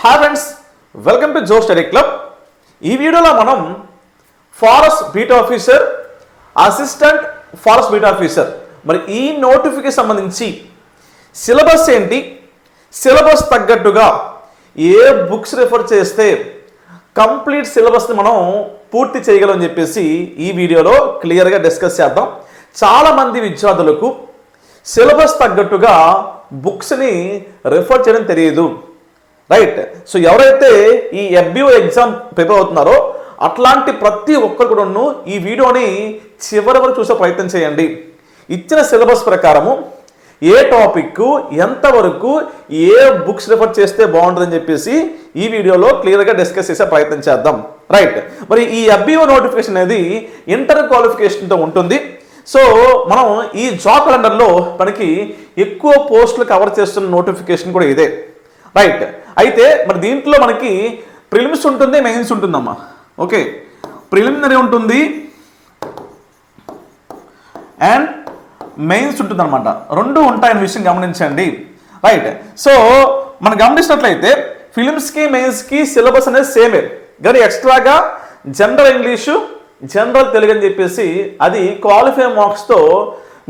Hi friends, welcome to Jo study club. ఈ వీడియోలో మనం forest beat officer, assistant forest beat officer మరి ఈ నోటిఫికేషన్ సంబంధించి సిలబస్ ఏంటి, సిలబస్ తగ్గట్టుగా ఏ బుక్స్ రిఫర్ చేస్తే కంప్లీట్ సిలబస్ని మనం పూర్తి చేయగలం అని చెప్పేసి ఈ వీడియోలో క్లియర్గా డిస్కస్ చేద్దాం. చాలామంది విద్యార్థులకు సిలబస్ తగ్గట్టుగా బుక్స్ని రిఫర్ చేయడం తెలియదు, రైట్? సో ఎవరైతే ఈ FBO ఎగ్జామ్ ప్రిపేర్ అవుతున్నారో అట్లాంటి ప్రతి ఒక్కరు కూడాను ఈ వీడియోని చివరి వరకు చూసే ప్రయత్నం చేయండి. ఇచ్చిన సిలబస్ ప్రకారము ఏ టాపిక్ ఎంతవరకు ఏ బుక్స్ రిఫర్ చేస్తే బాగుంటుందని చెప్పేసి ఈ వీడియోలో క్లియర్గా డిస్కస్ చేసే ప్రయత్నం చేద్దాం, రైట్? మరి ఈ FBO నోటిఫికేషన్ అనేది ఇంటర్ క్వాలిఫికేషన్తో ఉంటుంది. సో మనం ఈ జాబ్ క్యాలెండర్లో మనకి ఎక్కువ పోస్టులు కవర్ చేస్తున్న నోటిఫికేషన్ కూడా ఇదే, రైట్? అయితే మరి దీంట్లో మనకి ప్రిలిమ్స్ ఉంటుంది, మెయిన్స్ ఉంటుందమ్మా. ఓకే, ప్రిలిమినరీ ఉంటుంది అండ్ మెయిన్స్ ఉంటుంది అనమాట. రెండు ఉంటాయన్న విషయం గమనించండి, రైట్? సో మనం గమనించినట్లయితే ఫిలిమ్స్కి మెయిన్స్కి సిలబస్ అనేది సేమే, కానీ ఎక్స్ట్రాగా జనరల్ ఇంగ్లీషు, జనరల్ తెలుగు అని చెప్పేసి అది క్వాలిఫై మార్క్స్తో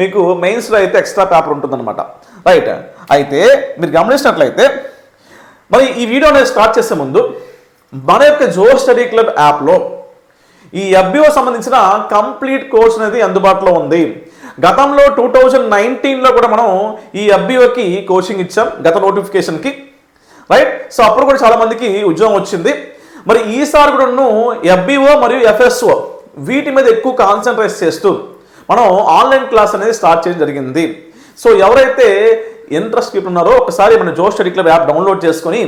మీకు మెయిన్స్లో అయితే ఎక్స్ట్రా పేపర్ ఉంటుందన్నమాట, రైట్? అయితే మీరు గమనించినట్లయితే మరి ఈ వీడియో అనేది స్టార్ట్ చేసే ముందు మన యొక్క జో స్టడీ క్లబ్ యాప్లో ఈ FBO సంబంధించిన కంప్లీట్ కోర్స్ అనేది అందుబాటులో ఉంది. గతంలో 2019లో కూడా మనం ఈ FBOకి కోచింగ్ ఇచ్చాం, గత నోటిఫికేషన్కి, రైట్? సో అప్పుడు కూడా చాలామందికి ఉద్యోగం వచ్చింది. మరి ఈసారి కూడా FBO మరియు FSO వీటి మీద ఎక్కువ కాన్సన్ట్రేట్ చేస్తూ మనం ఆన్లైన్ క్లాస్ అనేది స్టార్ట్ చేయడం జరిగింది. సో ఎవరైతే ఇంట్రెస్ట్ ఉన్నారో ఒకసారి మన జో స్టడీ క్లబ్ యాప్ డౌన్లోడ్ చేసుకొని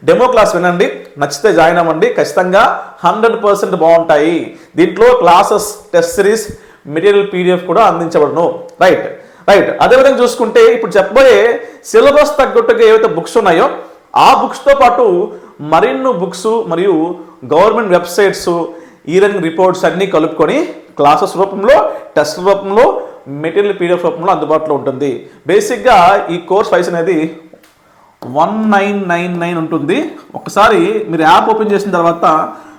డెమో క్లాస్ వినండి, నచ్చితే జాయిన్ అవ్వండి. ఖచ్చితంగా 100% బాగుంటాయి. దీంట్లో classes, test series, material PDF కూడా అందించబడును, రైట్? రైట్. అదేవిధంగా చూసుకుంటే ఇప్పుడు చెప్పబోయే సిలబస్ తగ్గట్టుగా ఏవైతే బుక్స్ ఉన్నాయో ఆ బుక్స్తో పాటు మరిన్ని బుక్స్ మరియు గవర్నమెంట్ వెబ్సైట్స్, ఈ రిపోర్ట్స్ అన్నీ కలుపుకొని క్లాసెస్ రూపంలో, టెస్ట్ రూపంలో, మెటీరియల్ PDF రూపంలో అందుబాటులో ఉంటుంది. బేసిక్గా ఈ కోర్స్ ప్రైస్ అనేది 1999 ఉంటుంది. ఒకసారి మీరు యాప్ ఓపెన్ చేసిన తర్వాత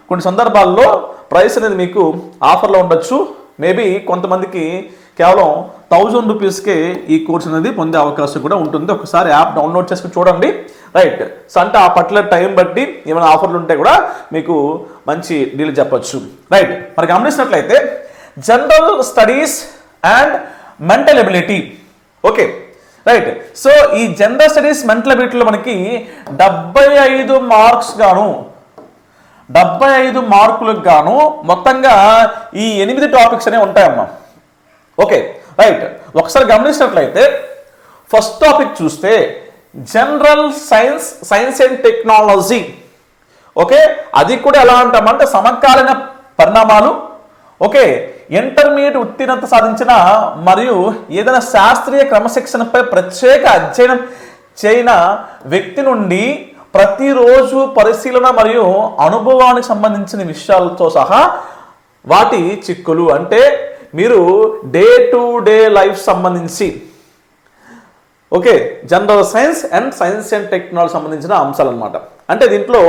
కొన్ని సందర్భాల్లో ప్రైస్ అనేది మీకు ఆఫర్లో ఉండొచ్చు. మేబీ కొంతమందికి కేవలం 1000 రూపీస్కే ఈ కోర్స్ అనేది పొందే అవకాశం కూడా ఉంటుంది. ఒకసారి యాప్ డౌన్లోడ్ చేసుకుని చూడండి, రైట్? సో అంటే ఆ పర్టికులర్ టైం బట్టి ఏమైనా ఆఫర్లు ఉంటే కూడా మీకు మంచి డీల్ చెప్పొచ్చు, రైట్? మరి గమనించినట్లయితే general studies and mental ability, okay, right? So ఈ జనరల్ స్టడీస్, మెంటల్ ఎబిలిటీలో మనకి 75 మార్క్స్ గాను 75 మార్కులకు గాను మొత్తంగా ఈ 8 టాపిక్స్ అనేవి ఉంటాయమ్మా. Okay, right. ఒకసారి గమనించినట్లయితే ఫస్ట్ టాపిక్ చూస్తే general science, science and technology. Okay, అది కూడా ఎలా అంటామంటే సమకాలీన పరిణామాలు, ఓకే, ఇంటర్మీడియట్ ఉత్తీర్ణత సాధించిన మరియు ఏదైనా శాస్త్రీయ క్రమశిక్షణపై ప్రత్యేక అధ్యయనం చేయన వ్యక్తి నుండి ప్రతిరోజు పరిశీలన మరియు అనుభవానికి సంబంధించిన విషయాలతో సహా వాటి చిక్కులు, అంటే మీరు డే టు డే లైఫ్ సంబంధించి, okay, general science and science and technology సంబంధించిన అంశాలు అనమాట. అంటే దీంట్లో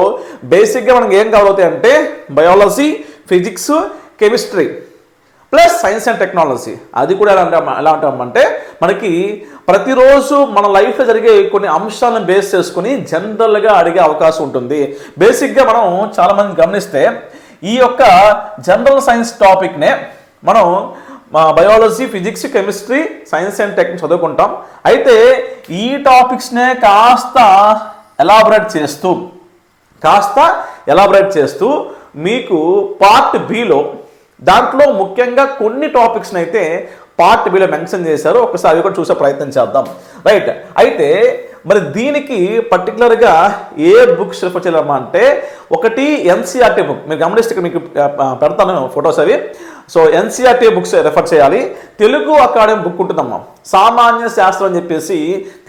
బేసిక్గా మనకి ఏం కావాలవుతాయి అంటే biology, physics, chemistry plus science and technology. అది కూడా ఎలా అంటామంటే మనకి ప్రతిరోజు మన లైఫ్లో జరిగే కొన్ని అంశాలను బేస్ చేసుకుని జనరల్గా అడిగే అవకాశం ఉంటుంది. బేసిక్గా మనం చాలామంది గమనిస్తే ఈ యొక్క జనరల్ సైన్స్ టాపిక్నే మనం biology, physics, chemistry, science and tech చదువుకుంటాం. అయితే ఈ టాపిక్స్నే కాస్త ఎలాబరేట్ చేస్తూ మీకు పార్ట్ బిలో దాంట్లో ముఖ్యంగా కొన్ని టాపిక్స్ని అయితే పార్ట్ బిలో మెన్షన్ చేశారు. ఒకసారి అవి కూడా చూసే ప్రయత్నం చేద్దాం, రైట్? అయితే మరి దీనికి పర్టికులర్గా ఏ బుక్స్ రిఫర్ చేయాలమ్మా అంటే ఒకటి NCERT బుక్. మీరు గమనిస్తే మీకు పెడతాను ఫొటోస్ అవి. సో NCERT బుక్స్ రెఫర్ చేయాలి. తెలుగు అకాడమీ బుక్ ఉంటుందమ్మా, సామాన్య శాస్త్రం అని చెప్పేసి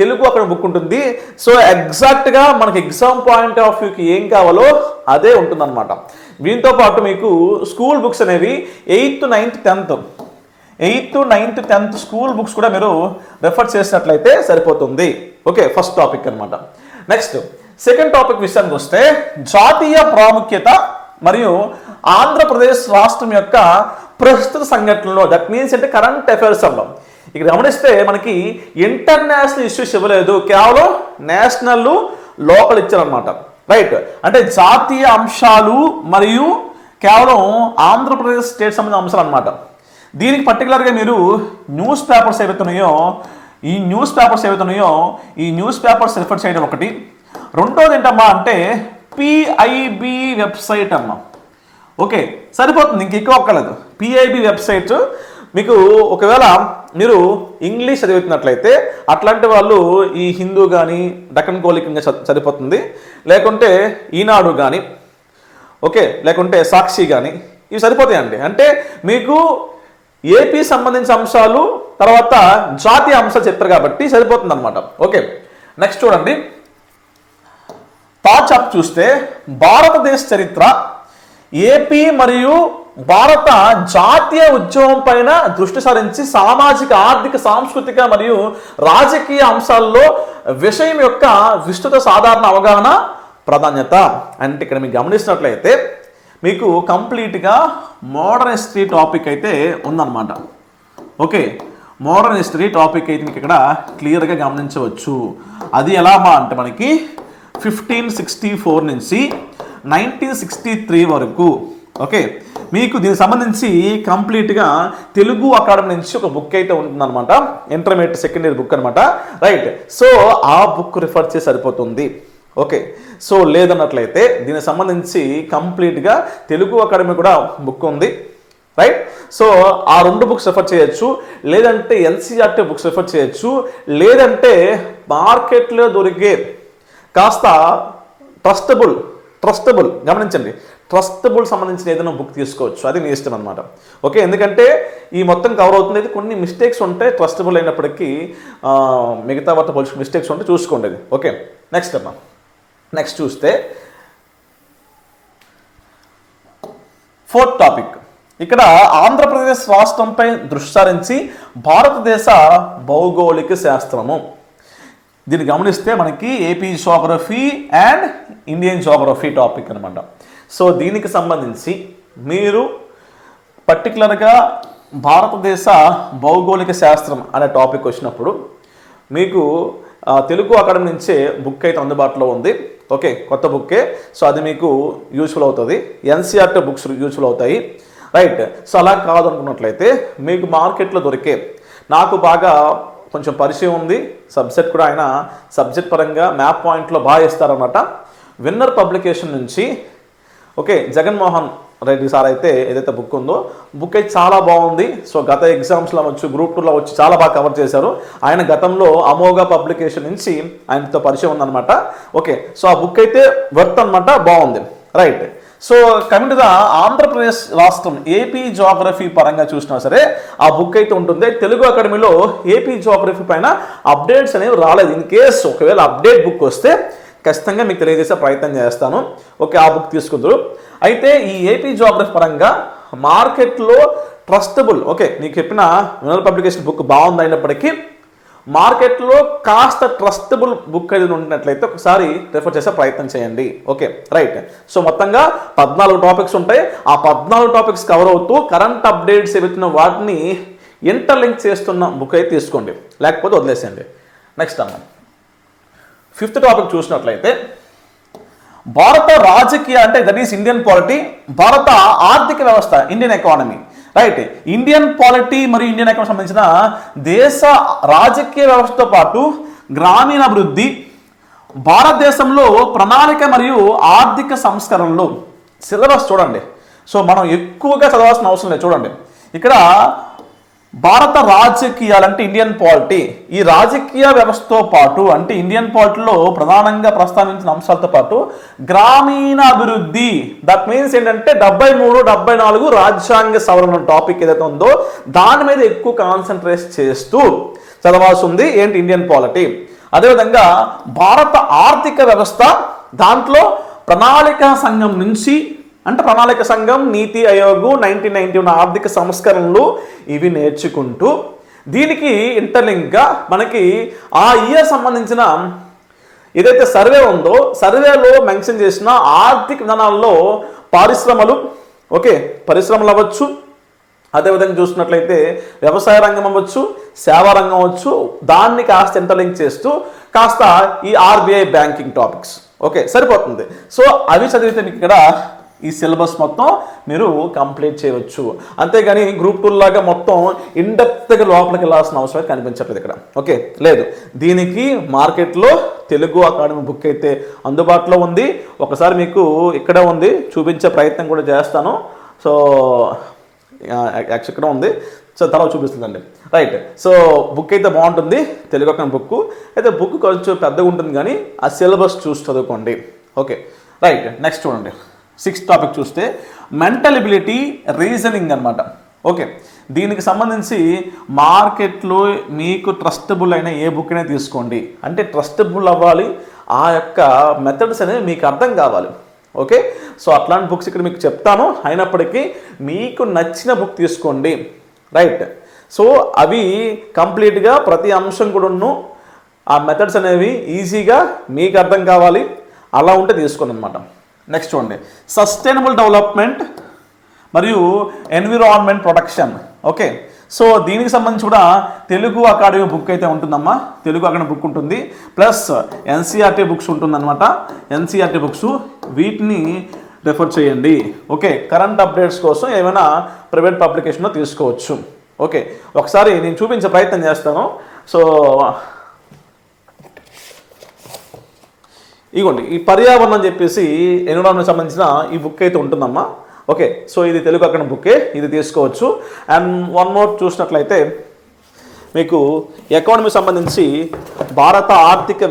తెలుగు అకాడమీ బుక్ ఉంటుంది. సో ఎగ్జాక్ట్గా మనకి ఎగ్జామ్ పాయింట్ ఆఫ్ వ్యూకి ఏం కావాలో అదే ఉంటుందన్నమాట. దీంతో పాటు మీకు స్కూల్ బుక్స్ అనేవి 8th, 9th, 10th school books కూడా మీరు రెఫర్ చేసినట్లయితే సరిపోతుంది. ఓకే, ఫస్ట్ టాపిక్ అనమాట. నెక్స్ట్ సెకండ్ టాపిక్ విషయానికి వస్తే జాతీయ ప్రాముఖ్యత మరియు ఆంధ్రప్రదేశ్ రాష్ట్రం యొక్క ప్రస్తుత సంఘటనలో, దట్ మీన్స్ అంటే కరెంట్ అఫైర్స్ అవ్వం. ఇక్కడ గమనిస్తే మనకి ఇంటర్నేషనల్ ఇష్యూస్ ఇవ్వలేదు, కేవలం నేషనల్ లోకల్ ఇచ్చారనమాట. రైట్, అంటే జాతీయ అంశాలు మరియు కేవలం ఆంధ్రప్రదేశ్ స్టేట్ సంబంధించిన అంశాలు అనమాట. దీనికి పర్టికులర్గా మీరు న్యూస్ పేపర్స్ ఏవైతున్నాయో ఈ న్యూస్ పేపర్స్ రిఫర్ చేయడం ఒకటి. రెండోది ఏంటమ్మా అంటే పిఐబి వెబ్సైట్ అమ్మా. ఓకే, సరిపోతుంది, ఇంక ఎక్కువ ఒక్కలేదు. పిఐబి వెబ్సైట్ మీకు ఒకవేళ మీరు ఇంగ్లీష్ చదువుతున్నట్లయితే అట్లాంటి వాళ్ళు ఈ హిందూ కానీ డక్కన్ కోలికంగా సరిపోతుంది, లేకుంటే ఈనాడు కానీ, ఓకే, లేకుంటే సాక్షి కానీ, ఇవి సరిపోతాయండి. అంటే మీకు ఏపీ సంబంధించిన అంశాలు తర్వాత జాతీయ అంశాలు చెప్పారు కాబట్టి సరిపోతుంది అనమాట. ఓకే, నెక్స్ట్ చూడండి, థర్డ్ చాప్టర్ చూస్తే భారతదేశ చరిత్ర, ఏపీ మరియు భారత జాతీయ ఉద్యమం పైన దృష్టి సారించి సామాజిక, ఆర్థిక, సాంస్కృతిక మరియు రాజకీయ అంశాల్లో విషయం యొక్క విస్తృత సాధారణ అవగాహన ప్రాధాన్యత. అంటే ఇక్కడ మీకు గమనిస్తున్నట్లయితే మీకు కంప్లీట్గా మోడర్న్ హిస్టరీ టాపిక్ అయితే ఉందన్నమాట. ఓకే, మోడర్న్ హిస్టరీ టాపిక్ అయితే మీకు ఇక్కడ క్లియర్గా గమనించవచ్చు. అది ఎలామా అంటే మనకి 1564 నుంచి 1963 వరకు. ఓకే, మీకు దీనికి సంబంధించి కంప్లీట్గా తెలుగు అకాడమీ నుంచి ఒక బుక్ అయితే ఉంటుందన్నమాట, ఇంటర్మీడియట్ సెకండ్ ఇయర్ బుక్ అనమాట. రైట్, సో ఆ బుక్ రిఫర్ చేసి సరిపోతుంది. ఓకే, సో లేదన్నట్లయితే దీనికి సంబంధించి కంప్లీట్గా తెలుగు అకాడమీ కూడా బుక్ ఉంది. రైట్, సో ఆ రెండు బుక్స్ రిఫర్ చేయొచ్చు, లేదంటే ఎన్సీఆర్టీ బుక్స్ రిఫర్ చేయొచ్చు, లేదంటే మార్కెట్లో దొరికే కాస్త ట్రస్టబుల్ గమనించండి, ట్రస్టబుల్ సంబంధించిన ఏదైనా బుక్ తీసుకోవచ్చు, అది మీ ఇష్టం అనమాట. ఓకే, ఎందుకంటే ఈ మొత్తం కవర్ అవుతుంది. అయితే కొన్ని మిస్టేక్స్ ఉంటాయి, ట్రస్టబుల్ అయినప్పటికీ మిగతా వాటితో పోల్చుకుని మిస్టేక్స్ ఉంటే చూసుకోండి. ఓకే, నెక్స్ట్ అమ్మా, నెక్స్ట్ చూస్తే ఫోర్త్ టాపిక్. ఇక్కడ ఆంధ్రప్రదేశ్ రాష్ట్రంపై దృష్టి సారించి భారతదేశ భౌగోళిక శాస్త్రము. దీన్ని గమనిస్తే మనకి AP geography and Indian geography topic అనమాట. సో దీనికి సంబంధించి మీరు పర్టికులర్గా భారతదేశ భౌగోళిక శాస్త్రం అనే టాపిక్ వచ్చినప్పుడు మీకు తెలుగు అకాడమీ నుంచే బుక్ అయితే అందుబాటులో ఉంది. ఓకే, కొత్త బుక్కే, సో అది మీకు యూస్ఫుల్ అవుతుంది. ఎన్సీఆర్టీ బుక్స్ యూస్ఫుల్ అవుతాయి. రైట్, సో అలా కాదు అనుకున్నట్లయితే మీకు మార్కెట్లో దొరికే, నాకు బాగా కొంచెం పరిచయం ఉంది, సబ్జెక్ట్ కూడా ఆయన సబ్జెక్ట్ పరంగా మ్యాప్ పాయింట్లో బాగా ఇస్తారన్నమాట. విన్నర్ పబ్లికేషన్ నుంచి ఓకే జగన్మోహన్ రెడ్డి సార్ అయితే ఏదైతే బుక్ ఉందో బుక్ అయితే చాలా బాగుంది. సో గత ఎగ్జామ్స్లో వచ్చి గ్రూప్ 2లో వచ్చి చాలా బాగా కవర్ చేశారు. ఆయన గతంలో అమోఘ పబ్లికేషన్ నుంచి ఆయనతో పరిచయం ఉందన్నమాట. ఓకే, సో ఆ బుక్ అయితే వర్త్ అనమాట, బాగుంది. Right, so coming to the Andhra Pradesh రాష్ట్రం ఏపీ జోగ్రఫీ పరంగా చూసినా సరే ఆ బుక్ అయితే ఉంటుంది. తెలుగు అకాడమీలో ఏపీ జోగ్రఫీ పైన అప్డేట్స్ అనేవి రాలేదు. ఇన్ కేస్ ఒకవేళ అప్డేట్ బుక్ వస్తే ఖచ్చితంగా మీకు తెలియజేసే ప్రయత్నం చేస్తాను. ఓకే, ఆ బుక్ తీసుకుందరు. అయితే ఈ ఏపీ జోగ్రఫీ పరంగా మార్కెట్లో ట్రస్టబుల్, ఓకే మీకు చెప్పిన వినర్ పబ్లికేషన్ బుక్ బాగుంది అయినప్పటికీ మార్కెట్లో కాస్త ట్రస్టబుల్ బుక్ ఏదైనా ఉంటున్నట్లయితే ఒకసారి రిఫర్ చేసే ప్రయత్నం చేయండి. ఓకే, రైట్, సో మొత్తంగా 14 టాపిక్స్ ఉంటాయి. ఆ 14 టాపిక్స్ కవర్ అవుతూ కరెంట్ అప్డేట్స్ ఏవైతున్న వాటిని ఇంటర్లింక్ చేస్తున్న బుక్ అయితే తీసుకోండి, లేకపోతే వదిలేసేయండి. నెక్స్ట్ అన్న 5th టాపిక్ చూసినట్లయితే భారత రాజకీయ, అంటే దట్ ఈస్ ఇండియన్ పాలిటీ, భారత ఆర్థిక వ్యవస్థ, Indian economy. Right, Indian polity మరియు ఇండియన్ ఎకానమీ సంబంధించిన దేశ రాజకీయ వ్యవస్థతో పాటు గ్రామీణాభివృద్ధి, భారతదేశంలో ప్రణాళిక మరియు ఆర్థిక సంస్కరణలు. సిలబస్ చూడండి, సో మనం ఎక్కువగా చదవాల్సిన అవసరం లేదు. చూడండి ఇక్కడ భారత రాజకీయాలు అంటే ఇండియన్ పాలిటీ, ఈ రాజకీయ వ్యవస్థతో పాటు అంటే ఇండియన్ పాలిటీలో ప్రధానంగా ప్రస్తావించిన అంశాలతో పాటు గ్రామీణ అభివృద్ధి, దట్ మీన్స్ ఏంటంటే 73, 74 రాజ్యాంగ సవరణ టాపిక్ ఏదైతే ఉందో దాని మీద ఎక్కువ కాన్సన్ట్రేట్ చేస్తూ చదవాల్సి ఉంది ఏంటి ఇండియన్ పాలిటీ. అదేవిధంగా భారత ఆర్థిక వ్యవస్థ, దాంట్లో ప్రణాళిక సంఘం నుంచి అంటే ప్రణాళిక సంఘం, నీతి ఆయోగ్, 1991 ఆర్థిక సంస్కరణలు ఇవి నేర్చుకుంటూ దీనికి ఇంటర్లింక్గా మనకి ఆ ఇయర్ సంబంధించిన ఏదైతే సర్వే ఉందో సర్వేలో మెన్షన్ చేసిన ఆర్థిక విధానాల్లో పరిశ్రమలు, ఓకే, పరిశ్రమలు అవ్వచ్చు, అదేవిధంగా చూసినట్లయితే వ్యవసాయ రంగం అవ్వచ్చు, సేవా రంగం అవ్వచ్చు, దాన్ని కాస్త ఇంటర్లింక్ చేస్తూ కాస్త ఈ ఆర్బీఐ బ్యాంకింగ్ టాపిక్స్, ఓకే, సరిపోతుంది. సో అవి చదివితే మీకు ఇక్కడ ఈ సిలబస్ మొత్తం మీరు కంప్లీట్ చేయవచ్చు. అంతేగాని గ్రూప్ 2 లాగా మొత్తం ఇన్డెప్త్గా లోపలికి వెళ్ళాల్సిన అవసరం కనిపించట్లేదు ఇక్కడ, ఓకే, లేదు. దీనికి మార్కెట్లో తెలుగు అకాడమీ బుక్ అయితే అందుబాటులో ఉంది. ఒకసారి మీకు ఇక్కడే ఉంది, చూపించే ప్రయత్నం కూడా చేస్తాను. సో ఇక్కడ ఉంది, సో తర్వాత చూపిస్తుందండి, రైట్. సో బుక్ అయితే బాగుంటుంది, తెలుగు అకాడమీ బుక్ అయితే. బుక్ కొంచెం పెద్దగా ఉంటుంది కానీ ఆ సిలబస్ చూసి చదువుకోండి, ఓకే, రైట్. నెక్స్ట్ చూడండి, 6th టాపిక్ చూస్తే మెంటల్ ఎబిలిటీ రీజనింగ్ అనమాట, ఓకే. దీనికి సంబంధించి మార్కెట్లో మీకు ట్రస్టబుల్ అయిన ఏ బుక్ అయినా తీసుకోండి. అంటే ట్రస్టబుల్ అవ్వాలి, ఆ యొక్క మెథడ్స్ అనేవి మీకు అర్థం కావాలి, ఓకే. సో అట్లాంటి బుక్స్ ఇక్కడ మీకు చెప్తాను. అయినప్పటికీ మీకు నచ్చిన బుక్ తీసుకోండి, రైట్. సో అవి కంప్లీట్గా ప్రతి అంశం కూడాను ఆ మెథడ్స్ అనేవి ఈజీగా మీకు అర్థం కావాలి, అలా ఉంటే తీసుకోండి అనమాట. నెక్స్ట్ చూడండి, సస్టైనబుల్ డెవలప్మెంట్ మరియు ఎన్విరాన్మెంట్ ప్రొటెక్షన్, ఓకే. సో దీనికి సంబంధించి కూడా తెలుగు అకాడమీ బుక్ అయితే ఉంటుందమ్మా, తెలుగు అకాడమీ బుక్ ఉంటుంది, ప్లస్ ఎన్సీఆర్టీ బుక్స్ ఉంటుందన్నమాట. ఎన్సీఆర్టీ బుక్స్ వీటిని రెఫర్ చేయండి, ఓకే. కరెంట్ అప్డేట్స్ కోసం ఏమైనా ప్రైవేట్ పబ్లికేషన్లో తీసుకోవచ్చు, ఓకే. ఒకసారి నేను చూపించే ప్రయత్నం చేస్తాను. సో ఇగోండి, ఈ పర్యావరణం అని చెప్పేసి ఎన్విరాన్మెంట్ సంబంధించిన ఈ బుక్ అయితే ఉంటుందమ్మా, ఓకే. సో ఇది తెలుగు అకాడమీ బుక్కే, ఇది తీసుకోవచ్చు. అండ్ వన్ మోర్ చూసినట్లయితే మీకు ఎకానమీ సంబంధించి భారత ఆర్థిక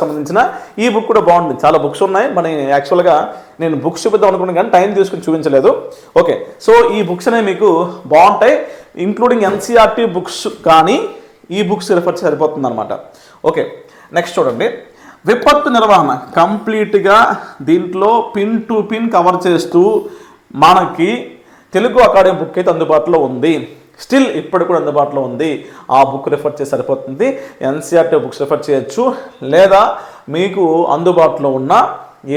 సంబంధించిన ఈ బుక్ కూడా బాగుంటుంది. చాలా బుక్స్ ఉన్నాయి, మన యాక్చువల్గా నేను బుక్స్ చూపిద్దాం అనుకున్నాను కానీ టైం తీసుకుని చూపించలేదు, ఓకే. సో ఈ బుక్స్ అనేవి మీకు బాగుంటాయి, ఇంక్లూడింగ్ ఎన్సీఆర్టీ బుక్స్ కానీ ఈ బుక్స్ రిఫర్ చేసి సరిపోతుంది అనమాట, ఓకే. నెక్స్ట్ చూడండి, విపత్తు నిర్వహణ కంప్లీట్గా దీంట్లో పిన్ టు పిన్ కవర్ చేస్తూ మనకి తెలుగు అకాడమీ బుక్ అయితే అందుబాటులో ఉంది. స్టిల్ ఇప్పుడు కూడా అందుబాటులో ఉంది, ఆ బుక్ రిఫర్ చేసి సరిపోతుంది. ఎన్సీఆర్టీ బుక్స్ రిఫర్ చేయొచ్చు, లేదా మీకు అందుబాటులో ఉన్న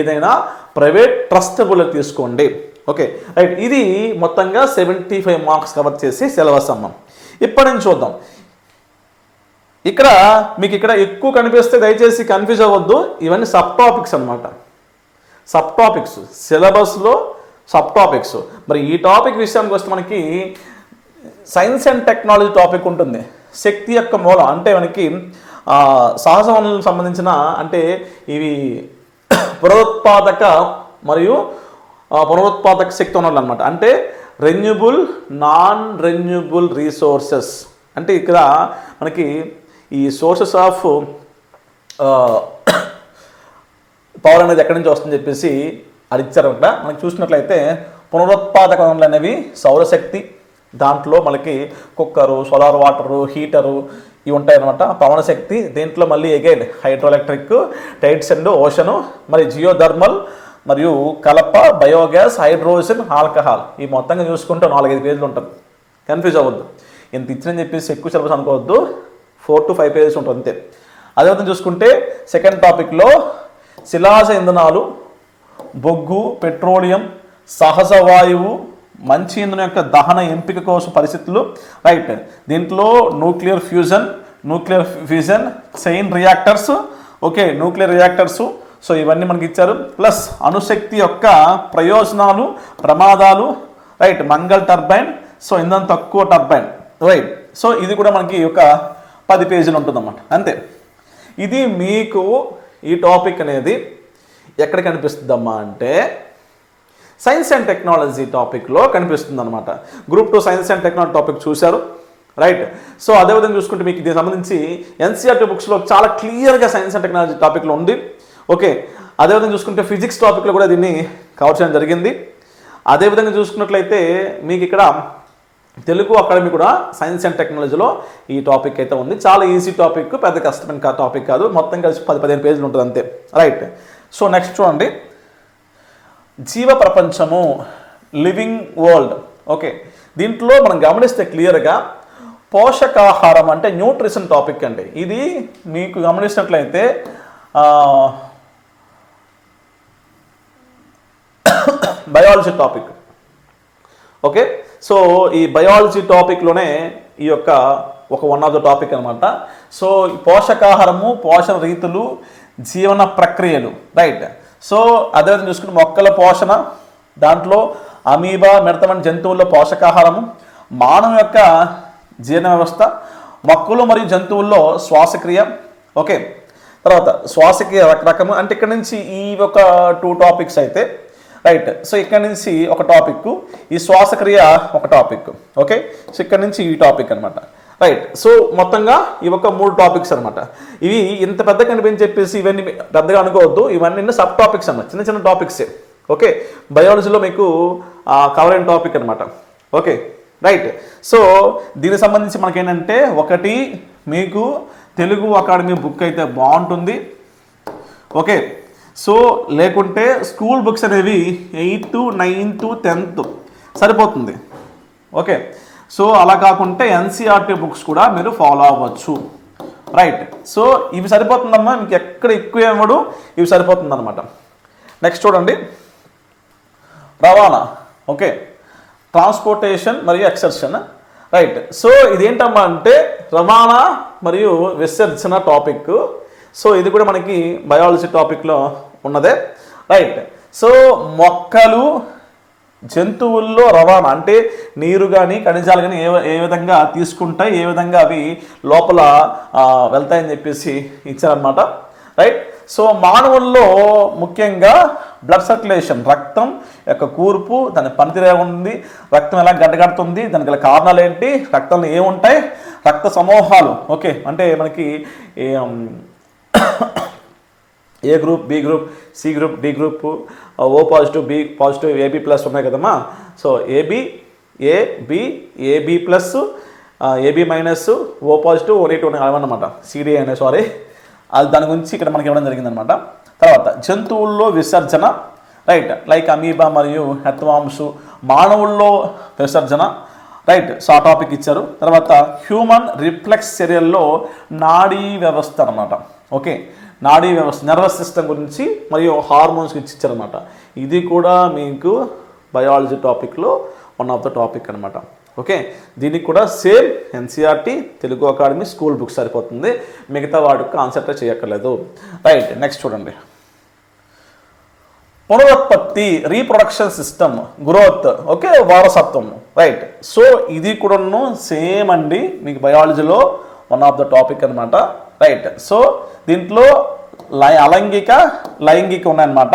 ఏదైనా ప్రైవేట్ ట్రస్టబుల్ తీసుకోండి, ఓకే, రైట్. ఇది మొత్తంగా 75 మార్క్స్ కవర్ చేసి సిలబస్ అమ్మ. ఇప్పటి నుంచి చూద్దాం. ఇక్కడ మీకు ఇక్కడ ఎక్కువ కనిపిస్తే దయచేసి కన్ఫ్యూజ్ అవ్వద్దు, ఇవన్నీ సబ్ టాపిక్స్ అనమాట, సబ్ టాపిక్స్, సిలబస్లో సబ్ టాపిక్స్. మరి ఈ టాపిక్ విషయానికి వస్తే మనకి సైన్స్ అండ్ టెక్నాలజీ టాపిక్ ఉంటుంది. శక్తి యొక్క మూలం అంటే మనకి సహజ వనరులకు సంబంధించిన, అంటే ఇవి పునరుత్పాదక మరియు పునరుత్పాదక శక్తి వనరులు అనమాట. అంటే రెన్యూబుల్, నాన్ రెన్యూబుల్ రీసోర్సెస్. అంటే ఇక్కడ మనకి ఈ సోర్సెస్ ఆఫ్ పవర్ అనేది ఎక్కడి నుంచి వస్తుందని చెప్పేసి అడిచారన్నమాట. మనకి చూసినట్లయితే పునరుత్పాదక వనరులు అనేవి సౌరశక్తి, దాంట్లో మనకి కుక్కరు, సోలార్ వాటరు, హీటరు ఇవి ఉంటాయన్నమాట. పవన శక్తి, దీంట్లో మళ్ళీ again hydroelectric, tides and ocean, మరి జియోథర్మల్ మరియు కలప, బయోగ్యాస్, హైడ్రోజన్, ఆల్కహాల్. ఈ మొత్తంగా చూసుకుంటే 4-5 పేజీలు ఉంటుంది, కన్ఫ్యూజ్ అవ్వద్దు. ఇంత ఇచ్చిందని చెప్పేసి ఎక్కువ సిలబస్ అనుకోవద్దు, 4 to 5 పేజెస్ ఉంటుంది అంతే. అదేవిధంగా చూసుకుంటే సెకండ్ టాపిక్లో శిలాజ ఇంధనాలు, బొగ్గు, పెట్రోలియం, సహజ వాయువు, మంచి ఇంధనం యొక్క దహన ఎంపిక కోసం పరిస్థితులు, రైట్. దీంట్లో nuclear fusion, chain reactors, okay, nuclear reactors. So ఇవన్నీ మనకి ఇచ్చారు. ప్లస్ అణుశక్తి యొక్క ప్రయోజనాలు, ప్రమాదాలు, రైట్. మంగళ్ టర్బైన్, సో ఇంధనం తక్కువ టర్బైన్, రైట్. సో ఇది కూడా మనకి ఒక 10 పేజీలు ఉంటుందన్నమాట, అంతే. ఇది మీకు ఈ టాపిక్ అనేది ఎక్కడ కనిపిస్తుందమ్మా అంటే సైన్స్ అండ్ టెక్నాలజీ టాపిక్లో కనిపిస్తుంది అనమాట. Group 2 science and technology topic చూశారు, రైట్. సో అదేవిధంగా చూసుకుంటే మీకు దీనికి సంబంధించి ఎన్సీఆర్టీ బుక్స్లో చాలా క్లియర్గా సైన్స్ అండ్ టెక్నాలజీ టాపిక్లో ఉంది, ఓకే. అదేవిధంగా చూసుకుంటే ఫిజిక్స్ టాపిక్లో కూడా దీన్ని కవర్ చేయడం జరిగింది. అదేవిధంగా చూసుకున్నట్లయితే మీకు ఇక్కడ తెలుగు అకాడమీ కూడా సైన్స్ అండ్ టెక్నాలజీలో ఈ టాపిక్ అయితే ఉంది. చాలా ఈజీ టాపిక్, పెద్ద కష్టమైన టాపిక్ కాదు, మొత్తం కలిసి 10-15 పేజీలు ఉంటుంది అంతే, రైట్. సో నెక్స్ట్ చూడండి, జీవ ప్రపంచము, లివింగ్ వరల్డ్, ఓకే. దీంట్లో మనం గమనిస్తే క్లియర్గా పోషకాహారం అంటే న్యూట్రిషన్ టాపిక్ అండి. ఇది మీకు గమనించినట్లయితే బయాలజీ టాపిక్. ఓకే, సో ఈ బయాలజీ టాపిక్లోనే ఈ యొక్క వన్ ఆఫ్ ద టాపిక్ అనమాట. సో పోషకాహారము, పోషణ రీతులు, జీవన ప్రక్రియలు, రైట్. సో అదేవిధంగా చూసుకుని మొక్కల పోషణ, దాంట్లో అమీబా, మిడతమైన జంతువుల్లో పోషకాహారము, మానవ యొక్క జీర్ణ వ్యవస్థ, మొక్కలు మరియు జంతువుల్లో శ్వాసక్రియ. ఓకే, తర్వాత శ్వాసక్రియ రకరకము అంటే ఇక్కడ నుంచి ఈ ఒక 2 టాపిక్స్ అయితే, రైట్. సో ఇక్కడ నుంచి ఒక టాపిక్, ఈ శ్వాసక్రియ ఒక టాపిక్. ఓకే, సో ఇక్కడ నుంచి ఈ టాపిక్ అనమాట, రైట్. సో మొత్తంగా ఇవి ఒక 3 టాపిక్స్ అనమాట. ఇవి ఇంత పెద్ద కనిపించి చెప్పేసి ఇవన్నీ పెద్దగా అనుకోవద్దు, ఇవన్నీ సబ్ టాపిక్స్ అన్నమాట, చిన్న చిన్న టాపిక్సే. ఓకే, బయాలజీలో మీకు కవర్ అయిన టాపిక్ అనమాట. Okay, right. సో దీనికి సంబంధించి మనకేంటంటే ఒకటి మీకు తెలుగు అకాడమీ బుక్ అయితే బాగుంటుంది. ఓకే, సో లేకుంటే స్కూల్ బుక్స్ అనేవి 8th, 9th, 10th సరిపోతుంది. ఓకే, సో అలా కాకుంటే ఎన్సీఆర్టీ బుక్స్ కూడా మీరు ఫాలో అవ్వచ్చు, రైట్. సో ఇవి సరిపోతుందమ్మా, మీకు ఎక్కడ ఎక్కువ ఏమడు, ఇవి సరిపోతుంది అనమాట. నెక్స్ట్ చూడండి, రవాణా. ఓకే, ట్రాన్స్పోర్టేషన్ మరియు ఎక్సర్షన్, రైట్. సో ఇదేంటమ్మా అంటే రవాణా మరియు విసర్జన టాపిక్. సో ఇది కూడా మనకి బయాలజీ టాపిక్లో ఉన్నదే, రైట్. సో మొక్కలు, జంతువుల్లో రవాణా అంటే నీరు కానీ ఖనిజాలు కానీ ఏ విధంగా తీసుకుంటాయి, ఏ విధంగా అవి లోపల వెళ్తాయని చెప్పేసి ఇచ్చారనమాట, రైట్. సో మానవుల్లో ముఖ్యంగా బ్లడ్ సర్క్యులేషన్, రక్తం యొక్క కూర్పు, దాని పనితీరు ఏముంది, రక్తం ఎలా గడ్డగడుతుంది, దానికి గల కారణాలు ఏంటి, రక్తంలో ఏముంటాయి, రక్త సమూహాలు. ఓకే, అంటే మనకి A group, B group, C group, D group, O positive, B positive, AB plus ఉన్నాయి కదమ్మా. So AB, AB plus, AB minus, O positive, O negative అవన్నమాట, సిడి అనే సారీ, అది దాని గురించి ఇక్కడ మనకి ఇవ్వడం జరిగిందనమాట. తర్వాత జంతువుల్లో విసర్జన, రైట్, లైక్ అమీబా మరియు హెత్వాంసు, మానవుల్లో విసర్జన, రైట్. సో ఆ టాపిక్ ఇచ్చారు. తర్వాత హ్యూమన్ రిఫ్లెక్స్ చర్యల్లో నాడీ వ్యవస్థ అనమాట. ఓకే, నాడీ వ్యవస్థ, నర్వస్ సిస్టమ్ గురించి మరియు హార్మోన్స్ గురించి ఇచ్చారనమాట. ఇది కూడా మీకు బయాలజీ టాపిక్లో వన్ ఆఫ్ ద టాపిక్ అనమాట. ఓకే, దీనికి కూడా same NCERT, Telugu academy school books సరిపోతుంది, మిగతా వాటికి కాన్సెప్ట్ చేయక్కర్లేదు, రైట్. నెక్స్ట్ చూడండి, పునరుత్పత్తి, రీప్రొడక్షన్ సిస్టమ్, గ్రోత్. ఓకే, వారసత్వం, రైట్. సో ఇది కూడాను సేమ్ అండి, మీకు బయాలజీలో వన్ ఆఫ్ ద టాపిక్ అనమాట, రైట్. సో దీంట్లో లైంగిక ఉన్నాయన్నమాట.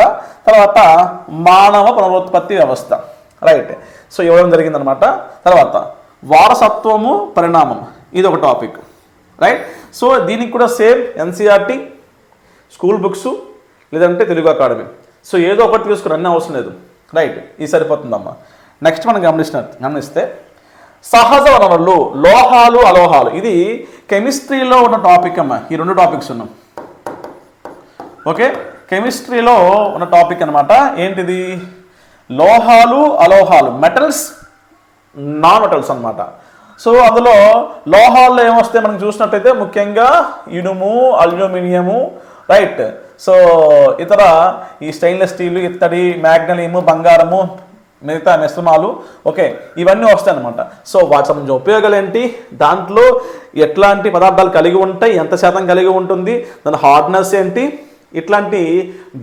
తర్వాత మానవ పునరుత్పత్తి వ్యవస్థ, రైట్. సో ఇవ్వడం జరిగిందనమాట. తర్వాత వారసత్వము, పరిణామం, ఇది ఒక టాపిక్, రైట్. సో దీనికి కూడా సేమ్ ఎన్సీఆర్టీ, స్కూల్ బుక్స్, లేదంటే తెలుగు అకాడమీ. సో ఏదో ఒకటి తీసుకుని అన్నీ అవసరం లేదు, రైట్. ఇది సరిపోతుందమ్మా. నెక్స్ట్ మనం గమనిస్తే సహజ వనరులు, లోహాలు, అలోహాలు, ఇది కెమిస్ట్రీలో ఉన్న టాపిక్ అమ్మా. ఈ 2 టాపిక్స్ ఉన్నాం. ఓకే, కెమిస్ట్రీలో ఉన్న టాపిక్ అనమాట. ఏంటిది, లోహాలు, అలోహాలు, మెటల్స్, నాన్ మెటల్స్ అనమాట. సో అందులో లోహాల్లో ఏమొస్తాయి మనం చూసినట్టయితే ముఖ్యంగా ఇనుము, అల్యూమినియము, రైట్. సో ఇతర ఈ స్టెయిన్లెస్ స్టీల్, ఇత్తడి, మ్యాగ్నీషియము, బంగారము, మిగతా మిశ్రమాలు, ఓకే, ఇవన్నీ వస్తాయి అనమాట. సో వాటి సంబంధించిన ఉపయోగాలు ఏంటి, దాంట్లో ఎట్లాంటి పదార్థాలు కలిగి ఉంటాయి, ఎంత శాతం కలిగి ఉంటుంది, దాని హార్డ్నెస్ ఏంటి, ఇట్లాంటి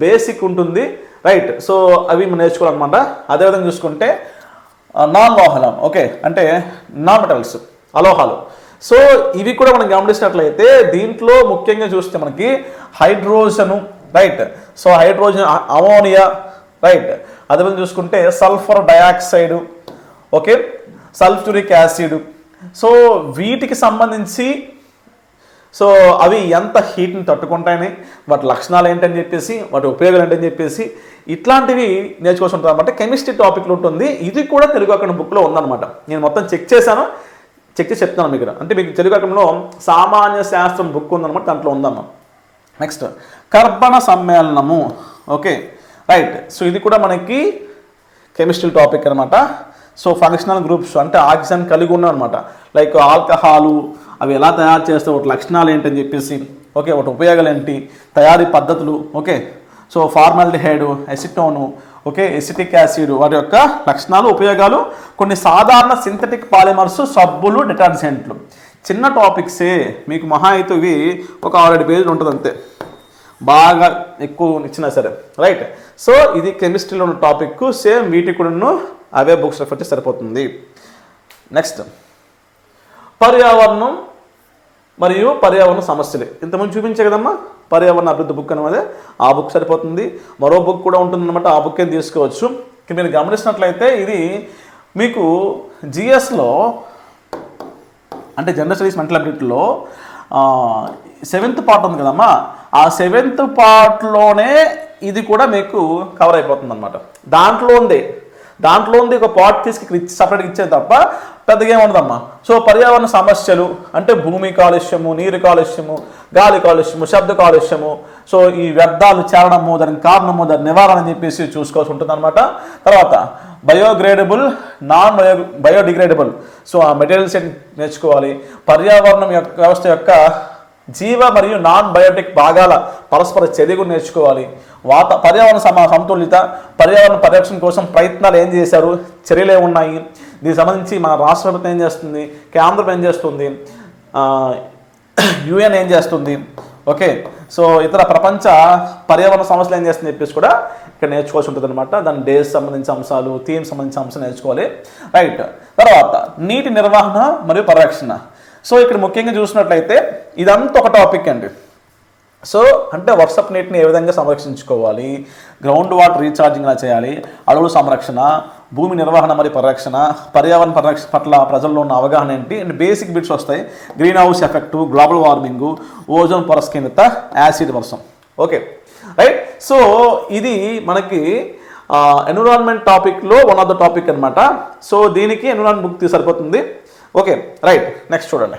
బేసిక్ ఉంటుంది, రైట్. సో అవి మనం నేర్చుకోవాలన్నమాట. అదేవిధంగా చూసుకుంటే నాన్ లోహాలు, ఓకే, అంటే నాన్ మెటల్స్, అలోహాలు. సో ఇవి కూడా మనం గమనించినట్లయితే దీంట్లో ముఖ్యంగా చూస్తే మనకి hydrogen, right. So hydrogen, ammonia, right. అదేవిధంగా చూసుకుంటే sulphur dioxide, okay, sulphuric acid. So వీటికి సంబంధించి సో అవి ఎంత హీట్ని తట్టుకుంటాయని, వాటి లక్షణాలు ఏంటని చెప్పేసి, వాటి ఉపయోగాలు ఏంటని చెప్పేసి ఇట్లాంటివి నేర్చుకోవాల్సి ఉంటుంది అనమాట. కెమిస్ట్రీ టాపిక్లో ఉంటుంది. ఇది కూడా తెలుగు అకాడమీ బుక్లో ఉందన్నమాట. నేను మొత్తం చెక్ చేసి చెప్తున్నాను మీకు. అంటే మీకు తెలుగు అకాడమీలో సామాన్య శాస్త్రం బుక్ ఉందన్నమాట, దాంట్లో ఉందన్నమాట. నెక్స్ట్ కర్బన సమ్మేళనము, ఓకే, రైట్. సో ఇది కూడా మనకి కెమిస్ట్రీ టాపిక్ అనమాట. సో ఫంక్షనల్ గ్రూప్స్ అంటే ఆక్సిజన్ కలిగి ఉన్నాం అనమాట. లైక్ ఆల్కహాలు అవి ఎలా తయారు చేస్తే వాటి లక్షణాలు ఏంటని చెప్పేసి, ఓకే, వాటి ఉపయోగాలు ఏంటి, తయారీ పద్ధతులు, okay. So formaldehyde, acetone, okay, acetic acid వాటి యొక్క లక్షణాలు, ఉపయోగాలు, కొన్ని సాధారణ సింథటిక్ పాలిమర్స్, సబ్బులు, డిటర్జెంట్లు. చిన్న టాపిక్సే, మీకు మహా అయితే ఇవి ఒక 6-7 పేజీలు ఉంటుంది అంతే, బాగా ఎక్కువ ఇచ్చినా సరే, రైట్. సో ఇది కెమిస్ట్రీలో ఉన్న టాపిక్. సేమ్ వీటికి కూడా అవే బుక్స్ రెఫర్ చేస్తే సరిపోతుంది. నెక్స్ట్ పర్యావరణం మరియు పర్యావరణ సమస్యలు. ఇంతకుముందు చూపించే కదమ్మా పర్యావరణ అభివృద్ధి బుక్ అనేది, ఆ బుక్ సరిపోతుంది. మరో బుక్ కూడా ఉంటుందన్నమాట, ఆ బుక్ ఏం తీసుకోవచ్చు. మీరు గమనించినట్లయితే ఇది మీకు జిఎస్లో అంటే జనరల్ స్టడీస్ మెంటల్ అబిలిటీలో 7th పార్ట్ ఉంది కదమ్మా, ఆ 7th పార్ట్లోనే ఇది కూడా మీకు కవర్ అయిపోతుంది అనమాట. దాంట్లో ఉంది ఒక పార్ట్ తీసుకు సపరేట్గా ఇచ్చేది తప్ప పెద్దగా ఏముండదమ్మా. సో పర్యావరణ సమస్యలు అంటే భూమి కాలుష్యము, నీరు కాలుష్యము, గాలి కాలుష్యము, శబ్ద కాలుష్యము, సో ఈ వ్యర్థాలు చేరడము, దానికి కారణము, దాని నివారణ అని చెప్పేసి చూసుకోవాల్సి ఉంటుంది అనమాట. తర్వాత బయోగ్రేడబుల్, నాన్ బయోడిగ్రేడబుల్, సో ఆ మెటీరియల్స్ నేర్చుకోవాలి. పర్యావరణం వ్యవస్థ యొక్క జీవ మరియు నాన్ బయోటిక్ భాగాల పరస్పర చర్య కూడా నేర్చుకోవాలి. పర్యావరణ సమతుల్యత, పర్యావరణ పరిరక్షణ కోసం ప్రయత్నాలు ఏం చేశారు, చర్యలు ఏమున్నాయి, దీనికి సంబంధించి మన రాష్ట్ర ప్రభుత్వం ఏం చేస్తుంది, కేంద్రం ఏం చేస్తుంది, యుఎన్ ఏం చేస్తుంది, ఓకే. సో ఇతర ప్రపంచ పర్యావరణ సమస్యలు ఏం చేస్తుంది చెప్పేసి కూడా ఇక్కడ నేర్చుకోవాల్సి ఉంటుంది అనమాట. దాని డేస్ సంబంధించిన అంశాలు, థీమ్ సంబంధించిన అంశాలు నేర్చుకోవాలి, రైట్. తర్వాత నీటి నిర్వహణ మరియు పరిరక్షణ. సో ఇక్కడ ముఖ్యంగా చూసినట్లయితే ఇదంతా ఒక టాపిక్ అండి. సో అంటే వర్షపు నీటిని ఏ విధంగా సంరక్షించుకోవాలి, గ్రౌండ్ వాటర్ రీఛార్జింగ్ ఎలా చేయాలి, అడవుల సంరక్షణ, భూమి నిర్వహణ మరియు పరిరక్షణ, పర్యావరణ పరిరక్షణ పట్ల ప్రజల్లో ఉన్న అవగాహన ఏంటి, అండ్ బేసిక్ బిట్స్ వస్తాయి. Green house effect, global warming, ozone పొర క్షీణత, యాసిడ్ వర్షం, ఓకే, రైట్. సో ఇది మనకి ఎన్విరాన్మెంట్ టాపిక్లో వన్ ఆఫ్ ద టాపిక్ అనమాట. సో దీనికి ఎన్విరాన్మెంట్ బుక్ సరిపోతుంది, ఓకే, రైట్. నెక్స్ట్ చూడండి,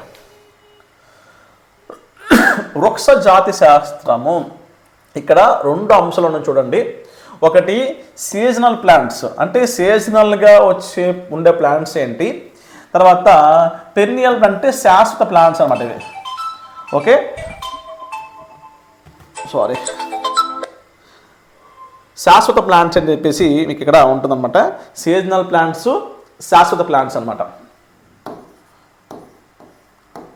వృక్ష జాతి శాస్త్రము. ఇక్కడ 2 అంశాలు ఉన్నాయి చూడండి. ఒకటి సీజనల్ ప్లాంట్స్ అంటే సీజనల్గా ఉండే ప్లాంట్స్ ఏంటి, తర్వాత పెర్నియల్ అంటే శాశ్వత ప్లాంట్స్ అనమాట ఇవి, ఓకే. సారీ, శాశ్వత ప్లాంట్స్ అని చెప్పేసి మీకు ఇక్కడ ఉంటుందన్నమాట. సీజనల్ ప్లాంట్స్, శాశ్వత ప్లాంట్స్ అనమాట,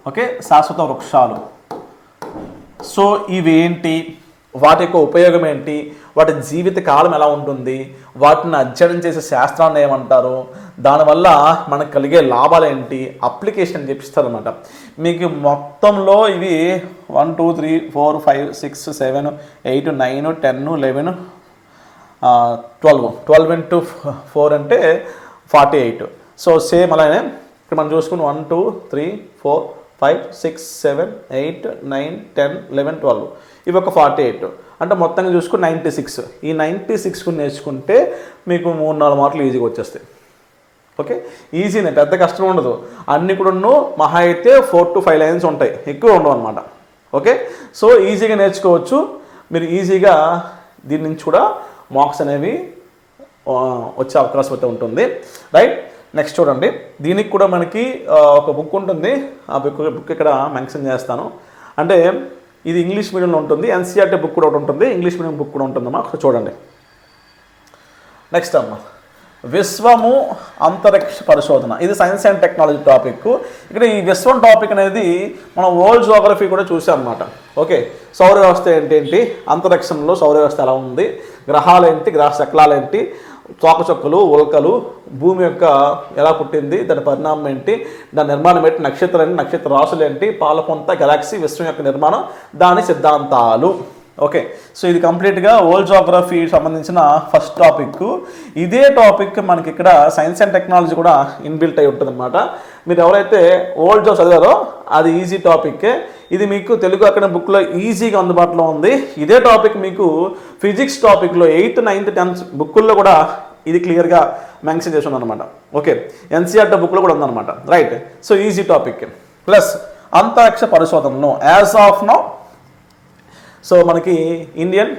ఓకే, శాశ్వత వృక్షాలు. సో ఇవేంటి, వాటి యొక్క ఉపయోగం ఏంటి, వాటి జీవిత కాలం ఎలా ఉంటుంది, వాటిని అధ్యయనం చేసే శాస్త్రాన్ని ఏమంటారు, దానివల్ల మనకు కలిగే లాభాలు ఏంటి, అప్లికేషన్ అని చెప్పిస్తారు అనమాట. మీకు మొత్తంలో ఇవి 1 2 3 4 5 6 7 8 9 10 11 12 into 4 అంటే 48. సో సేమ్ అలానే ఇక్కడ మనం చూసుకుని 1 2 3 4 5 6 7 8 9 10 11 12 ఇవి ఒక 48 అంటే మొత్తంగా చూసుకుని 96. ఈ 96 నేర్చుకుంటే మీకు 3-4 మార్కులు ఈజీగా వచ్చేస్తాయి, ఓకే. ఈజీనే, పెద్ద కష్టం ఉండదు. అన్ని కూడా మహా అయితే 4 to 5 లైన్స్ ఉంటాయి, ఎక్కువ ఉండవు అనమాట, ఓకే. సో ఈజీగా నేర్చుకోవచ్చు మీరు. ఈజీగా దీని నుంచి కూడా మార్క్స్ అనేవి వచ్చే అవకాశం అయితే ఉంటుంది, రైట్. నెక్స్ట్ చూడండి, దీనికి కూడా మనకి ఒక బుక్ ఉంటుంది. ఆ బుక్ ఇక్కడ మెన్షన్ చేస్తాను. అంటే ఇది ఇంగ్లీష్ మీడియంలో ఉంటుంది, ఎన్సీఆర్టీ బుక్ కూడా ఒకటి ఉంటుంది, ఇంగ్లీష్ మీడియం బుక్ కూడా ఉంటుందమ్మా, ఒకసారి చూడండి. నెక్స్ట్ అమ్మా, విశ్వము అంతరిక్ష పరిశోధన. ఇది సైన్స్ అండ్ టెక్నాలజీ టాపిక్. ఇక్కడ ఈ విశ్వం టాపిక్ అనేది మనం వరల్డ్ జియోగ్రఫీ కూడా చూసాం అన్నమాట, ఓకే. సౌర వ్యవస్థ ఏంటి, అంతరిక్షంలో సౌర వ్యవస్థ ఎలా ఉంది, గ్రహాలు ఏంటి, గ్రహ శకలాలు ఏంటి, తోకచుక్కలు, ఉల్కలు, భూమి యొక్క ఎలా పుట్టింది, దాని పరిణామం ఏంటి, దాని నిర్మాణం ఏంటి, నక్షత్రాలు ఏంటి, నక్షత్ర రాశులు ఏంటి, పాలపొంత, గెలాక్సీ, విశ్వం యొక్క నిర్మాణం, దాని సిద్ధాంతాలు, ఓకే. సో ఇది కంప్లీట్గా వరల్డ్ జియోగ్రఫీ సంబంధించిన ఫస్ట్ టాపిక్. ఇదే టాపిక్ మనకి ఇక్కడ సైన్స్ అండ్ టెక్నాలజీ కూడా ఇన్బిల్ట్ అయి ఉంటుంది అనమాట. మీరు ఎవరైతే వరల్డ్ జియో చదివారో అది ఈజీ టాపిక్. ఇది మీకు తెలుగు అకాడమీ బుక్లో ఈజీగా అందుబాటులో ఉంది. ఇదే టాపిక్ మీకు ఫిజిక్స్ టాపిక్లో 8th 9th 10th బుక్కుల్లో కూడా ఇది క్లియర్గా మెన్షన్ చేసి ఉందన్నమాట, ఓకే. ఎన్సీఆర్టీ బుక్లో కూడా ఉందన్నమాట, right. So easy topic. Plus అంతరిక్ష పరిశోధనలో యాజ్ ఆఫ్ నౌ సో మనకి ఇండియన్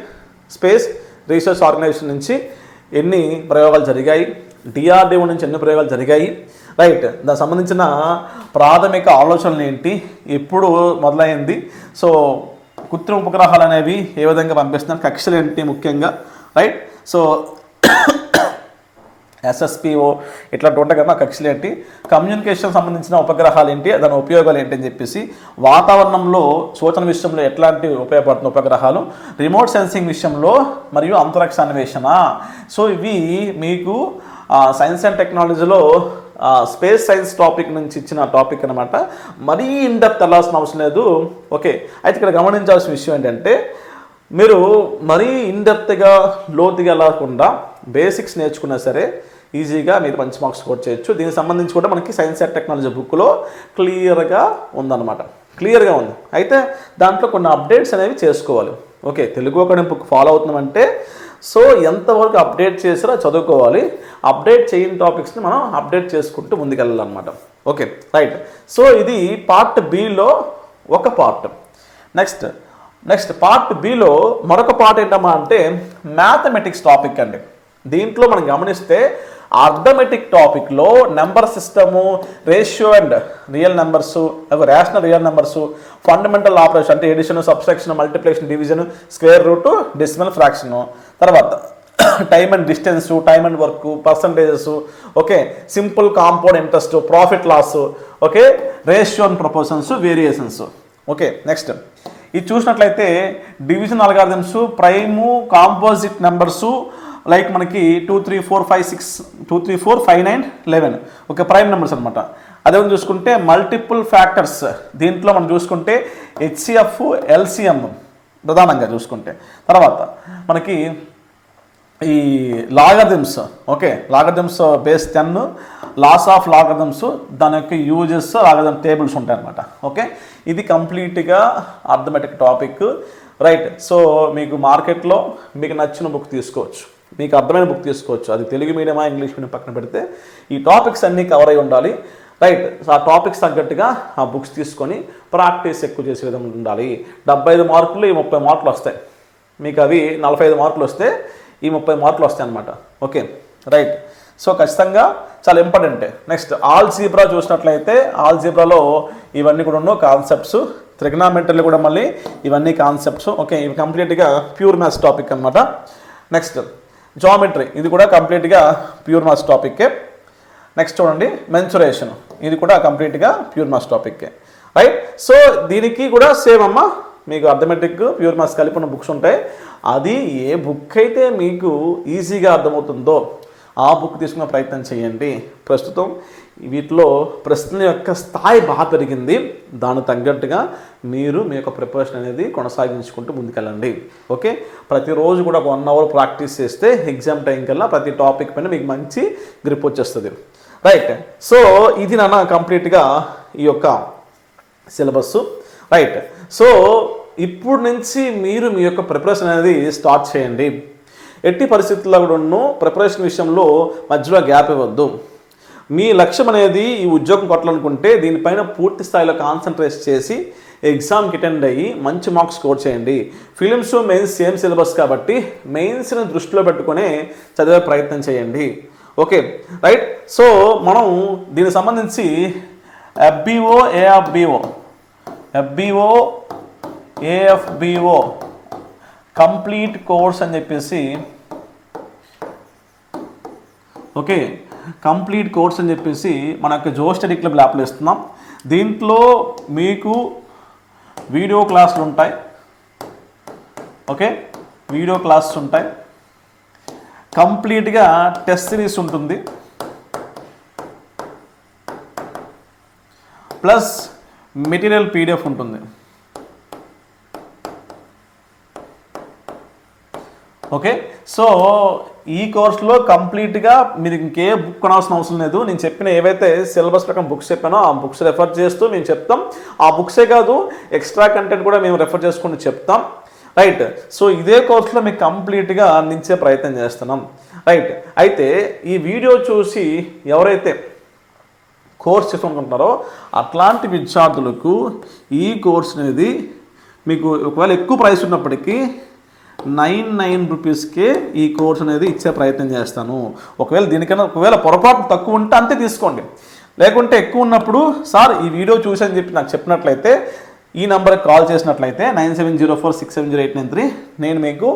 స్పేస్ రీసెర్చ్ ఆర్గనైజేషన్ నుంచి ఎన్ని ప్రయోగాలు జరిగాయి, డిఆర్డిఓ నుంచి ఎన్ని ప్రయోగాలు జరిగాయి, రైట్, దానికి సంబంధించిన ప్రాథమిక ఆలోచనలు ఏంటి, ఎప్పుడు మొదలైంది, సో కృత్రిమ ఉపగ్రహాలు అనేవి ఏ విధంగా పంపిస్తున్నారు, కక్షలు ఏంటి ముఖ్యంగా, రైట్, సో ఎస్ఎస్పిఓ ఇట్లాంటి ఉంటాయి కదా కక్షలు ఏంటి, కమ్యూనికేషన్ సంబంధించిన ఉపగ్రహాలు ఏంటి, దాని ఉపయోగాలు ఏంటి అని చెప్పేసి, వాతావరణంలో సూచన విషయంలో ఎట్లాంటి ఉపయోగపడుతున్న ఉపగ్రహాలు, రిమోట్ సెన్సింగ్ విషయంలో మరియు అంతరిక్ష అన్వేషణ. సో ఇవి మీకు సైన్స్ అండ్ టెక్నాలజీలో స్పేస్ సైన్స్ టాపిక్ నుంచి ఇచ్చిన టాపిక్ అనమాట. మరీ ఇన్డెప్త్ వెళ్ళాల్సిన అవసరం లేదు. ఓకే, అయితే ఇక్కడ గమనించాల్సిన విషయం ఏంటంటే మీరు మరీ ఇన్డెప్త్గా లోతుగా వెళ్ళకుండా బేసిక్స్ నేర్చుకున్నా సరే ఈజీగా మీరు మంచి మార్క్స్ స్కోర్ చేయొచ్చు. దీనికి సంబంధించి కూడా మనకి సైన్స్ అండ్ టెక్నాలజీ బుక్లో క్లియర్గా ఉందన్నమాట, క్లియర్గా ఉంది. అయితే దాంట్లో కొన్ని అప్డేట్స్ అనేవి చేసుకోవాలి. Okay, Telugu academy book follow అవుతున్నామంటే సో ఎంతవరకు అప్డేట్ చేసినా చదువుకోవాలి. అప్డేట్ చేయని టాపిక్స్ని మనం అప్డేట్ చేసుకుంటూ ముందుకెళ్ళాలన్నమాట. Okay, right. సో ఇది పార్ట్ బిలో ఒక పార్ట్. నెక్స్ట్ పార్ట్ బిలో మరొక పార్ట్ ఏంటమ్మా అంటే మ్యాథమెటిక్స్ టాపిక్ అండి. దీంట్లో మనం గమనిస్తే అర్థమెటిక్ టాపిక్లో number system, ratio and real numbers, rational real numbers, fundamental operation అంటే addition, subtraction, multiplication, division, square root, decimal fraction, తర్వాత time and distance, time and work, percentages, okay, simple compound interest, profit loss, okay, ratio and proportions, variations. Okay, next ఇది చూసినట్లయితే division algorithms, prime, composite numbers, like మనకి 2 3 4 5 6 2 3 4 5 9 11 okay, prime numbers అనమాట. అదే చూసుకుంటే multiple factors, దీంట్లో మనం చూసుకుంటే HCF, LCM ప్రధానంగా చూసుకుంటే, తర్వాత మనకి ఈ logarithms, okay, logarithms base 10, laws of logarithms, దాని యొక్క యూజెస్, లాగరిథమ్ టేబుల్స్ ఉంటాయి అనమాట. ఓకే, ఇది కంప్లీట్గా అర్థమెటిక్ టాపిక్, రైట్. సో మీకు మార్కెట్లో మీకు నచ్చిన బుక్ తీసుకోవచ్చు, మీకు అర్థమైన బుక్ తీసుకోవచ్చు. అది తెలుగు మీడియమా ఇంగ్లీష్ మీడియం పక్కన పెడితే ఈ టాపిక్స్ అన్నీ కవర్ అయి ఉండాలి, రైట్. ఆ టాపిక్స్ తగ్గట్టుగా ఆ బుక్స్ తీసుకొని ప్రాక్టీస్ ఎక్కువ చేసే విధంగా ఉండాలి. 75 మార్కులు ఈ 30 మార్కులు వస్తాయి, మీకు అవి 45 మార్కులు వస్తే ఈ 30 మార్కులు వస్తాయి అనమాట. Okay, right. సో ఖచ్చితంగా చాలా ఇంపార్టెంట్. నెక్స్ట్ ఆల్జీబ్రా చూసినట్లయితే ఆల్జీబ్రాలో ఇవన్నీ కూడా ఉన్న కాన్సెప్ట్స్, ట్రిగ్నామెట్రీలు కూడా మళ్ళీ ఇవన్నీ కాన్సెప్ట్స్. ఓకే, ఇవి కంప్లీట్గా ప్యూర్ మ్యాథ్స్ టాపిక్ అనమాట. నెక్స్ట్ జామెట్రీ, ఇది కూడా కంప్లీట్గా ప్యూర్ మ్యాథ్స్ టాపిక్కే. నెక్స్ట్ చూడండి మెన్సురేషన్, ఇది కూడా కంప్లీట్గా ప్యూర్ మ్యాథ్స్ టాపిక్కే, రైట్. సో దీనికి కూడా సేమ్ అమ్మ, మీకు అర్థమెటిక్, ప్యూర్ మ్యాథ్స్ కలిపి ఉన్న బుక్స్ ఉంటాయి. అది ఏ బుక్ అయితే మీకు ఈజీగా అర్థమవుతుందో ఆ బుక్ తీసుకునే ప్రయత్నం చేయండి. ప్రస్తుతం వీటిలో ప్రశ్నల యొక్క స్థాయి బాగా పెరిగింది, దానికి తగ్గట్టుగా మీరు మీ యొక్క ప్రిపరేషన్ అనేది కొనసాగించుకుంటూ ముందుకెళ్ళండి. ఓకే, ప్రతిరోజు కూడా 1 అవర్ ప్రాక్టీస్ చేస్తే ఎగ్జామ్ టైం కల్లా ప్రతి టాపిక్ పైన మీకు మంచి గ్రిప్ వచ్చేస్తుంది, రైట్. సో ఇది నాన్న కంప్లీట్గా ఈ యొక్క సిలబస్, రైట్. సో ఇప్పుడు నుంచి మీరు మీ యొక్క ప్రిపరేషన్ అనేది స్టార్ట్ చేయండి. ఎట్టి పరిస్థితుల్లో కూడా ప్రిపరేషన్ విషయంలో మధ్యలో గ్యాప్ ఇవ్వద్దు. మీ లక్ష్యం అనేది ఈ ఉద్యోగం కొట్టాలనుకుంటే దీనిపైన పూర్తి స్థాయిలో కాన్సన్ట్రేట్ చేసి ఎగ్జామ్కి అటెండ్ అయ్యి మంచి మార్క్స్ స్కోర్ చేయండి. ఫిలిమ్స్, మెయిన్స్ సేమ్ సిలబస్ కాబట్టి మెయిన్స్ని దృష్టిలో పెట్టుకునే చదివే ప్రయత్నం చేయండి. Okay, right. సో మనం దీనికి సంబంధించి ఎఫ్బిఓ, ఏఎఫ్బిఓ కంప్లీట్ కోర్స్ అని చెప్పేసి, ఓకే, కంప్లీట్ కోర్స్ అని చెప్పేసి మన యొక్క జో స్టడీ క్లబ్ యాప్లో ఇస్తున్నాం. దీంట్లో మీకు వీడియో క్లాసులు ఉంటాయి, ఓకే, వీడియో క్లాసెస్ ఉంటాయి, కంప్లీట్గా టెస్ట్ సిరీస్ ఉంటుంది, ప్లస్ మెటీరియల్ పీడిఎఫ్ ఉంటుంది. ఓకే, సో ఈ కోర్సులో కంప్లీట్గా మీరు ఇంకే బుక్ కొనాల్సిన అవసరం లేదు. నేను చెప్పిన ఏవైతే సిలబస్ ప్రకారం బుక్స్ చెప్పానో ఆ బుక్స్ రెఫర్ చేస్తూ మేము చెప్తాం. ఆ బుక్సే కాదు ఎక్స్ట్రా కంటెంట్ కూడా మేము రెఫర్ చేసుకుని చెప్తాం, రైట్. సో ఇదే కోర్సులో మీకు కంప్లీట్గా అందించే ప్రయత్నం చేస్తున్నాం, రైట్. అయితే ఈ వీడియో చూసి ఎవరైతే కోర్స్ చేసుకోనుకుంటున్నారో అట్లాంటి విద్యార్థులకు ఈ కోర్స్ అనేది మీకు ఒకవేళ ఎక్కువ ప్రైస్ ఉన్నప్పటికీ 99 రూపీస్కే ఈ కోర్స్ అనేది ఇచ్చే ప్రయత్నం చేస్తాను. ఒకవేళ పొరపాటు తక్కువ ఉంటే అంతే తీసుకోండి, లేకుంటే ఎక్కువ ఉన్నప్పుడు సార్ ఈ వీడియో చూసని చెప్పి నాకు చెప్పినట్లయితే ఈ నెంబర్కి కాల్ చేసినట్లయితే 9704670893 నేను మీకు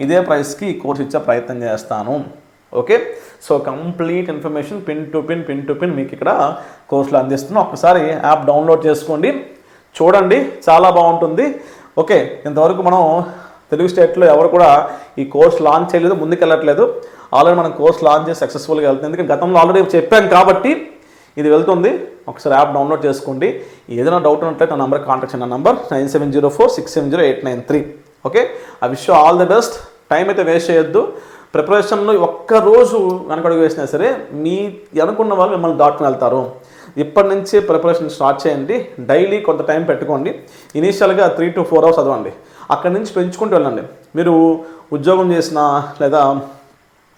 ఇదే ప్రైస్కి ఈ కోర్స్ ఇచ్చే ప్రయత్నం చేస్తాను. Okay, so complete information pin to pin మీకు ఇక్కడ కోర్సులో అందిస్తున్నాను. ఒక్కసారి యాప్ డౌన్లోడ్ చేసుకోండి, చూడండి, చాలా బాగుంటుంది. ఓకే, ఇంతవరకు మనం తెలుగు స్టేట్లో ఎవరు కూడా ఈ కోర్స్ లాంచ్ చేయలేదు, ముందుకెళ్ళట్లేదు. ఆల్రెడీ మనం కోర్స్ లాంచ్ చేసి సక్సెస్ఫుల్గా వెళ్తుంది. ఎందుకంటే గతంలో ఆల్రెడీ చెప్పాం కాబట్టి ఇది వెళ్తుంది. ఒకసారి యాప్ డౌన్లోడ్ చేసుకోండి. ఏదైనా డౌట్ ఉన్నట్లయితే నా నెంబర్ కాంటాక్ట్ చేయండి. నా number 9704670893. Okay, I wish you all the best. Time అయితే వేస్ట్ చేయొద్దు. ప్రిపరేషన్లో ఒక్కరోజు వెనకడుగు వేసినా సరే మీ అనుకున్న వాళ్ళు మిమ్మల్ని దాటుకుని వెళ్తారు. ఇప్పటి నుంచే ప్రిపరేషన్ స్టార్ట్ చేయండి. డైలీ కొంత టైం పెట్టుకోండి. ఇనీషియల్గా 3 to 4 hours చదవండి. అక్కడి నుంచి పెంచుకుంటూ వెళ్ళండి. మీరు ఉద్యోగం చేసినా లేదా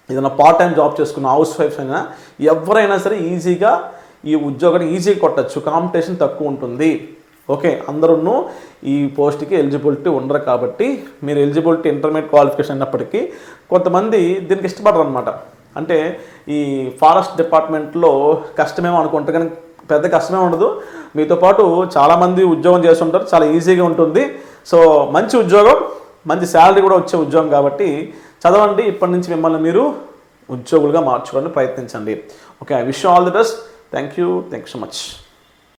ఏదైనా పార్ట్ టైం జాబ్ చేసుకున్న హౌస్ వైఫ్స్ అయినా ఎవరైనా సరే ఈజీగా ఈ ఉద్యోగాన్ని ఈజీగా కొట్టచ్చు. కాంపిటీషన్ తక్కువ ఉంటుంది. ఓకే, అందరూ ఈ పోస్ట్కి ఎలిజిబిలిటీ ఉండరు కాబట్టి మీరు ఎలిజిబిలిటీ ఇంటర్మీడియట్ క్వాలిఫికేషన్ అయినప్పటికీ కొంతమంది దీనికి ఇష్టపడరు అనమాట. అంటే ఈ ఫారెస్ట్ డిపార్ట్మెంట్లో కష్టమేమో అనుకుంటారు, కానీ పెద్ద కష్టమే ఉండదు. మీతో పాటు చాలామంది ఉద్యోగం చేస్తుంటారు, చాలా ఈజీగా ఉంటుంది. సో మంచి ఉద్యోగం, మంచి శాలరీ కూడా వచ్చే ఉద్యోగం కాబట్టి చదవండి. ఇప్పటి నుంచి మిమ్మల్ని మీరు ఉద్యోగులుగా మార్చుకోవడానికి ప్రయత్నించండి. Okay, I wish you all the best. Thank you so much.